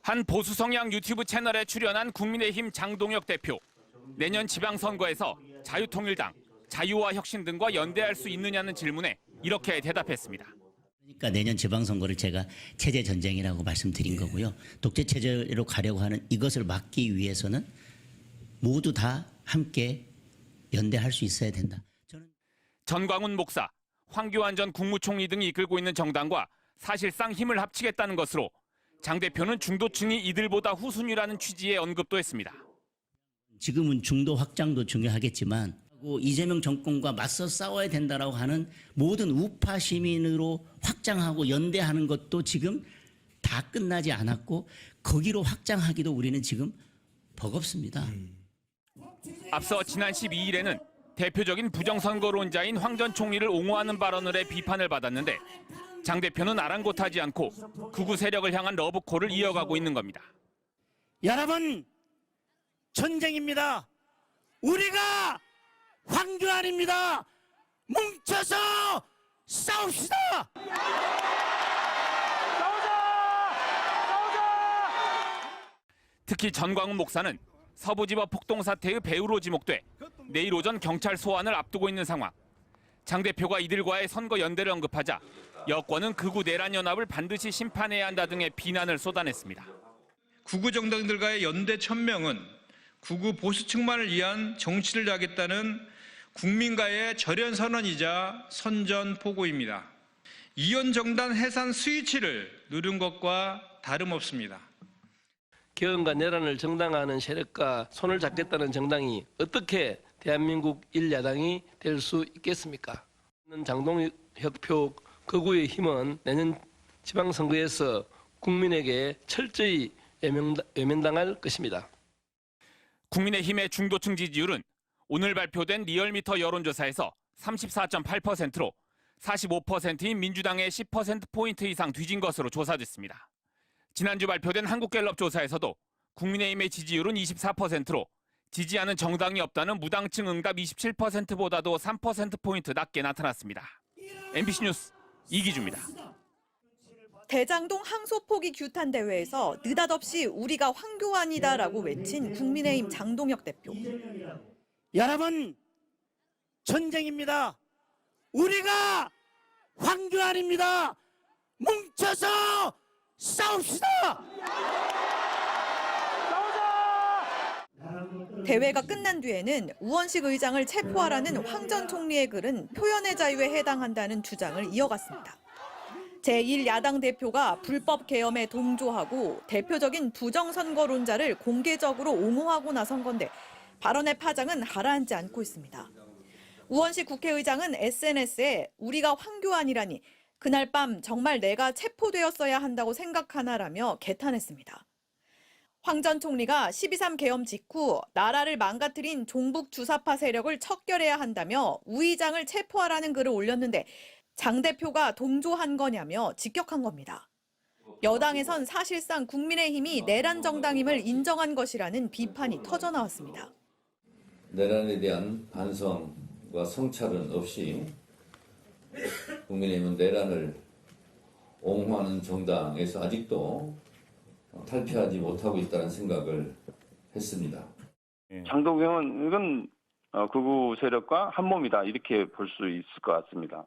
한 보수 성향 유튜브 채널에 출연한 국민의힘 장동혁 대표. 내년 지방선거에서 자유통일당, 자유와 혁신 등과 연대할 수 있느냐는 질문에 이렇게 대답했습니다. 그러니까 내년 지방선거를 제가 체제 전쟁이라고 말씀드린 거고요. 독재 체제로 가려고 하는 이것을 막기 위해서는 모두 다 함께 연대할 수 있어야 된다. 전광훈 목사, 황교안 전 국무총리 등이 이끌고 있는 정당과 사실상 힘을 합치겠다는 것으로 장 대표는 중도층이 이들보다 후순위라는 취지의 언급도 했습니다. 지금은 중도 확장도 중요하겠지만 이재명 정권과 맞서 싸워야 된다라고 하는 모든 우파 시민으로 확장하고 연대하는 것도 지금 다 끝나지 않았고 거기로 확장하기도 우리는 지금 버겁습니다. 앞서 지난 12일에는 대표적인 부정선거론자인 황 전 총리를 옹호하는 발언을 해 비판을 받았는데 장 대표는 아랑곳하지 않고 극우 세력을 향한 러브콜을 이어가고 있는 겁니다. 여러분, 전쟁입니다. 우리가 황교안입니다. 뭉쳐서 싸웁시다. 특히 전광훈 목사는 서부지법 폭동 사태의 배우로 지목돼 내일 오전 경찰 소환을 앞두고 있는 상황. 장 대표가 이들과의 선거 연대를 언급하자 여권은 극우 내란 연합을 반드시 심판해야 한다 등의 비난을 쏟아냈습니다. 극우 정당들과의 연대 천명은 극우 보수층만을 위한 정치를 하겠다는 국민과의 절연 선언이자 선전포고입니다. 이원 정당 해산 스위치를 누른 것과 다름없습니다. 개헌과 내란을 정당화하는 세력과 손을 잡겠다는 정당이 어떻게 대한민국 1야당이 될 수 있겠습니까? 장동혁 표 극우의 힘은 내년 지방선거에서 국민에게 철저히 외면당할 것입니다. 국민의힘의 중도층 지지율은 오늘 발표된 리얼미터 여론조사에서 34.8%로 45%인 민주당의 10%포인트 이상 뒤진 것으로 조사됐습니다. 지난주 발표된 한국갤럽 조사에서도 국민의힘의 지지율은 24%로 지지하는 정당이 없다는 무당층 응답 27%보다도 3%포인트 낮게 나타났습니다. MBC 뉴스 이기주입니다. 대장동 항소포기 규탄 대회에서 느닷없이 우리가 황교안이다라고 외친 국민의힘 장동혁 대표. 여러분, 전쟁입니다. 우리가 황교안입니다. 뭉쳐서 싸웁시다. 대회가 끝난 뒤에는 우원식 의장을 체포하라는 황 전 총리의 글은 표현의 자유에 해당한다는 주장을 이어갔습니다. 제1야당 대표가 불법 계엄에 동조하고 대표적인 부정선거론자를 공개적으로 옹호하고 나선 건데 발언의 파장은 가라앉지 않고 있습니다. 우원식 국회의장은 SNS에 우리가 황교안이라니 그날 밤 정말 내가 체포되었어야 한다고 생각하나라며 개탄했습니다. 황 전 총리가 12.3 계엄 직후 나라를 망가뜨린 종북 주사파 세력을 척결해야 한다며 우 의장을 체포하라는 글을 올렸는데 장 대표가 동조한 거냐며 직격한 겁니다. 여당에선 사실상 국민의힘이 내란 정당임을 인정한 것이라는 비판이 터져나왔습니다. 내란에 대한 반성과 성찰은 없이 국민의힘은 내란을 옹호하는 정당에서 아직도 탈피하지 못하고 있다는 생각을 했습니다. 장동혁은 이건 극우 세력과 한 몸이다 이렇게 볼 수 있을 것 같습니다.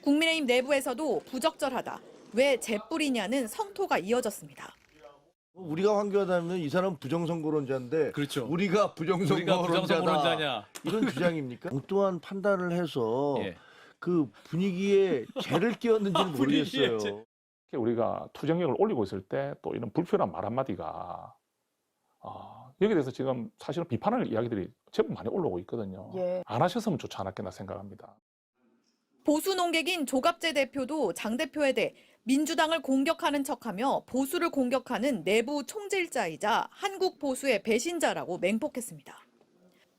국민의힘 내부에서도 부적절하다. 왜 재뿌리냐는 성토가 이어졌습니다. 우리가 황교안하면 이 사람은 부정선거론자인데 그렇죠. 우리가 부정선거론자냐 이런 주장입니까? 엉뚱한 판단을 해서 그 분위기에 재를 끼웠는지는 모르겠어요. 우리가 투쟁력을 올리고 있을 때 또 이런 불필요한 말 한마디가 여기에 대해서 지금 사실은 비판할 이야기들이 제법 많이 올라오고 있거든요. 안 하셨으면 좋지 않았겠나 생각합니다. 보수 농객인 조갑재 대표도 장 대표에 대해 민주당을 공격하는 척하며 보수를 공격하는 내부 총질자이자 한국 보수의 배신자라고 맹폭했습니다.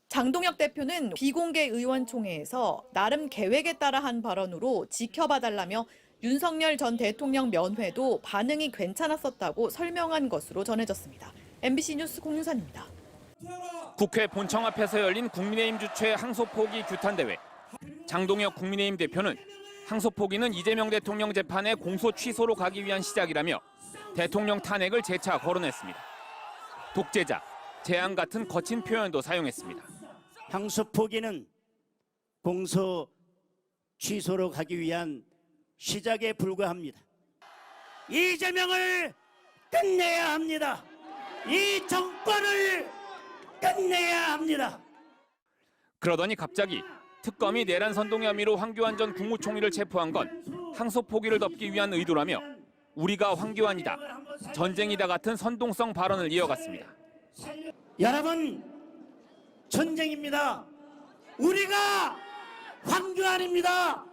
장동혁 대표는 비공개 의원총회에서 나름 계획에 따라 한 발언으로 지켜봐달라며 윤석열 전 대통령 면회도 반응이 괜찮았었다고 설명한 것으로 전해졌습니다. MBC 뉴스 공유산입니다. 국회 본청 앞에서 열린 국민의힘 주최 항소포기 규탄대회. 장동혁 국민의힘 대표는 항소포기는 이재명 대통령 재판의 공소 취소로 가기 위한 시작이라며 대통령 탄핵을 재차 거론했습니다. 독재자, 재앙 같은 거친 표현도 사용했습니다. 항소 포기는 공소 취소로 가기 위한 시작에 불과합니다. 이재명을 끝내야 합니다. 이 정권을 끝내야 합니다. 그러더니 갑자기 특검이 내란 선동 혐의로 황교안 전 국무총리를 체포한 건 항소 포기를 덮기 위한 의도라며 우리가 황교안이다, 전쟁이다 같은 선동성 발언을 이어갔습니다. 여러분, 전쟁입니다. 우리가 황교안입니다.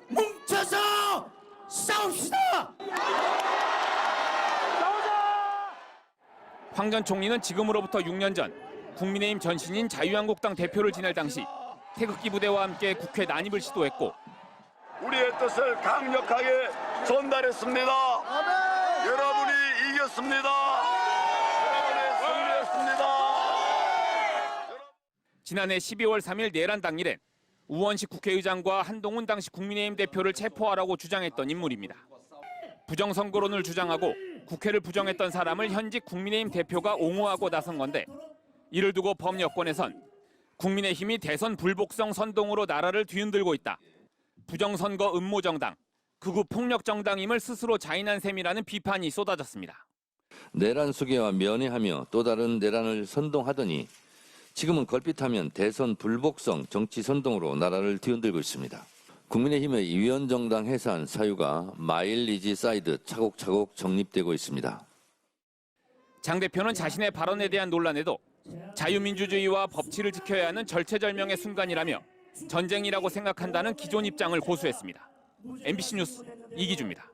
뭉쳐서 싸웁시다. 황 전 총리는 지금으로부터 6년 전 국민의힘 전신인 자유한국당 대표를 지낼 당시 태극기 부대와 함께 국회 난입을 시도했고 우리의 뜻을 강력하게 전달했습니다. 여러분이 이겼습니다. 여러분의 승리였습니다. 지난해 12월 3일 내란 당일엔 우원식 국회의장과 한동훈 당시 국민의힘 대표를 체포하라고 주장했던 인물입니다. 부정선거론을 주장하고 국회를 부정했던 사람을 현직 국민의힘 대표가 옹호하고 나선 건데 이를 두고 범여권에선 국민의힘이 대선 불복성 선동으로 나라를 뒤흔들고 있다. 부정선거 음모정당, 극우 폭력정당임을 스스로 자인한 셈이라는 비판이 쏟아졌습니다. 내란 수계와 면회하며 또 다른 내란을 선동하더니 지금은 걸핏하면 대선 불복성 정치 선동으로 나라를 뒤흔들고 있습니다. 국민의힘의 위원정당 해산 사유가 마일리지 쌓이듯 차곡차곡 정립되고 있습니다. 장 대표는 자신의 발언에 대한 논란에도 자유민주주의와 법치를 지켜야 하는 절체절명의 순간이라며 전쟁이라고 생각한다는 기존 입장을 고수했습니다. MBC 뉴스 이기주입니다.